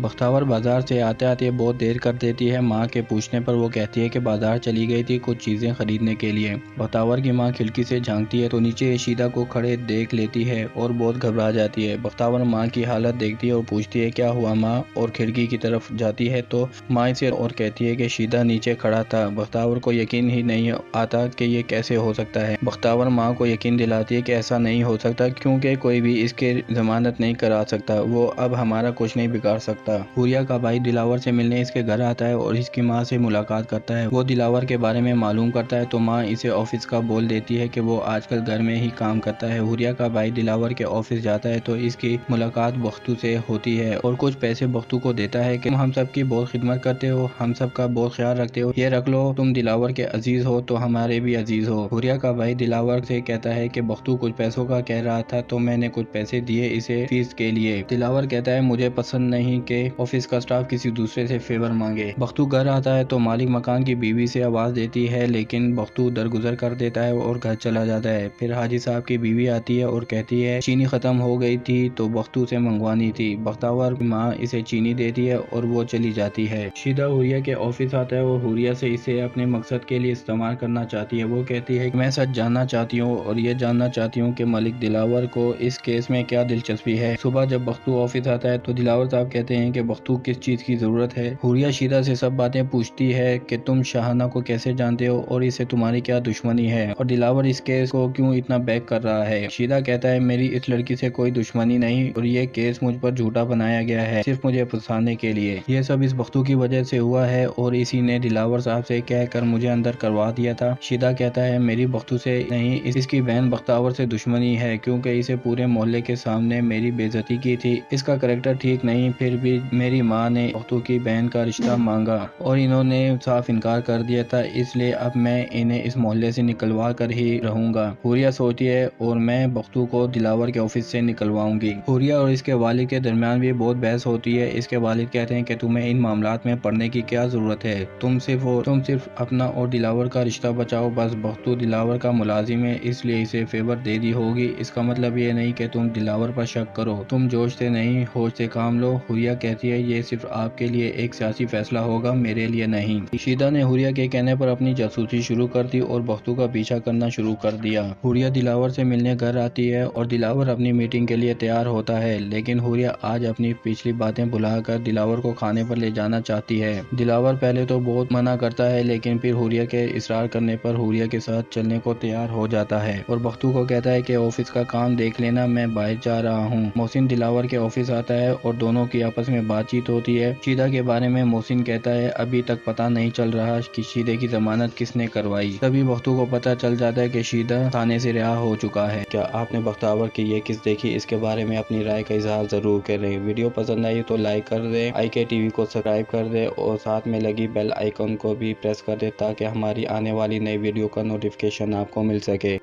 बख्तावर बाजार से आते आते बहुत देर कर देती है। माँ के पूछने पर वो कहती है कि बाजार चली गई थी कुछ चीजें खरीदने के लिए। बख्तावर की माँ खिड़की से झांकती है तो नीचे शीदा को खड़े देख लेती है और बहुत घबरा जाती है। बख्तावर माँ की हालत देखती है और पूछती है क्या हुआ माँ, और खिड़की की तरफ जाती है तो माँ इसे और कहती है कि शीदा नीचे खड़ा था। बख्तावर को यकीन ही नहीं आता कि ये कैसे हो सकता है। बख्तावर माँ को यकीन दिलाती है कि ऐसा नहीं हो सकता क्योंकि कोई भी इसके जमानत नहीं करा सकता, वो अब हमारा कुछ नहीं बिगाड़ सकता। हुरिया का भाई दिलावर से मिलने इसके घर आता है और इसकी माँ से मुलाकात करता है। वो दिलावर के बारे में मालूम करता है तो माँ इसे ऑफिस का बोल देती है कि वो आजकल घर में ही काम करता है। हुरिया का भाई दिलावर के ऑफिस जाता है तो इसकी मुलाकात बख्तू से होती है और कुछ पैसे बख्तू को देता है कि हम सब की बहुत खिदमत करते हो, हम सब का बहुत ख्याल रखते हो, ये रख लो, तुम दिलावर के अजीज हो तो हमारे भी अजीज हो। हुरिया का भाई दिलावर से कहता है कि बख्तू कुछ पैसों का कह रहा था तो मैंने कुछ पैसे दिए इसे फीस के लिए। दिलावर कहता है मुझे पसंद नहीं कि ऑफिस का स्टाफ किसी दूसरे से फेवर मांगे। बख्तू घर आता है तो मालिक मकान की बीवी से आवाज देती है लेकिन बख्तू दरगुजर कर देता है और घर चला जाता है। फिर हाजी साहब की बीवी आती है और कहती है चीनी खत्म हो गई थी तो बख्तू से मंगवानी थी। बख्तावर की माँ इसे चीनी देती है और वो चली जाती है। शीदा हुरिया के ऑफिस आता है और हुरिया से इसे अपने मकसद के लिए इस्तेमाल करना चाहती है। वो कहती है मैं सच जानना चाहती हूँ और ये जानना चाहती हूँ कि मलिक दिलावर को इस केस में क्या दिलचस्पी है। सुबह जब बख्तू ऑफिस आता है तो दिलावर साहब कहते हैं कि बख्तू किस चीज की जरूरत है। हुरिया शीदा से सब बातें पूछती है कि तुम शाहाना को कैसे जानते हो और इससे तुम्हारी क्या दुश्मनी है और दिलावर इस केस को क्यों इतना बैक कर रहा है। शीदा कहता है मेरी इस लड़की से कोई दुश्मनी नहीं और ये केस मुझ पर झूठा बनाया गया है सिर्फ मुझे फंसाने के लिए। ये सब इस बख्तू की वजह से हुआ है और इसी ने दिलावर साहब से कहकर मुझे अंदर करवा दिया था। शीदा कहता है मेरी बख्तू से नहीं, इसकी बहन बख्तावर से दुश्मनी है क्योंकि इसे पूरे मोहल्ले के सामने मेरी बेइज्जती की थी। इसका करेक्टर ठीक नहीं, फिर भी मेरी माँ ने बख्तू की बहन का रिश्ता मांगा और इन्होंने साफ इनकार कर दिया था, इसलिए अब मैं इन्हें इस मोहल्ले से निकलवा कर ही रहूंगा। हुरिया सोचती है और मैं बख्तू को दिलावर के ऑफिस से निकलवाऊंगी। हुरिया और इसके वालिद के दरमियान भी बहुत बहस होती है। इसके वालिद कहते हैं कि तुम्हें इन मामलात में पढ़ने की क्या जरूरत है, तुम सिर्फ अपना और दिलावर का रिश्ता बचाओ। बस बख्तू दिलावर का मुलाजिम है इसलिए इसे फेवर दे दी होगी, इसका मतलब ये नहीं कि तुम दिलावर पर शक करो, तुम जोश से नहीं होश से काम लो। हुरिया कहती है ये सिर्फ आपके लिए एक सियासी फैसला होगा, मेरे लिए नहीं। शीदा ने हुरिया के कहने पर अपनी जासूसी शुरू कर दी और बख्तू का पीछा करना शुरू कर दिया। हुरिया दिलावर से मिलने घर आती है और दिलावर अपनी मीटिंग के लिए तैयार होता है लेकिन हुरिया आज अपनी पिछली बातें भुलाकर दिलावर को खाने पर ले जाना चाहती है। दिलावर पहले तो बहुत मना करता है लेकिन फिर हुरिया के इसरार करने पर हुरिया के साथ चलने को तैयार हो जाता है और बख्तू को कहता है कि ऑफिस का काम देख लेना, मैं बाहर जा रहा हूँ। मोहसिन दिलावर के ऑफिस आता है और दोनों की आपस में बातचीत होती है। शीदा के बारे में मोहसिन कहता है अभी तक पता नहीं चल रहा कि शीदे की जमानत किसने करवाई। तभी बख्तू को पता चल जाता है कि शीदा थाने से रिहा हो चुका है। क्या आपने बख्तावर की ये किस देखी, इसके बारे में अपनी राय का इजहार जरूर करें। वीडियो पसंद आई तो लाइक कर दें, IK TV को सब्सक्राइब कर दें और साथ में लगी बेल आइकन को भी प्रेस कर दें ताकि हमारी आने वाली नई वीडियो का नोटिफिकेशन आपको मिल सके।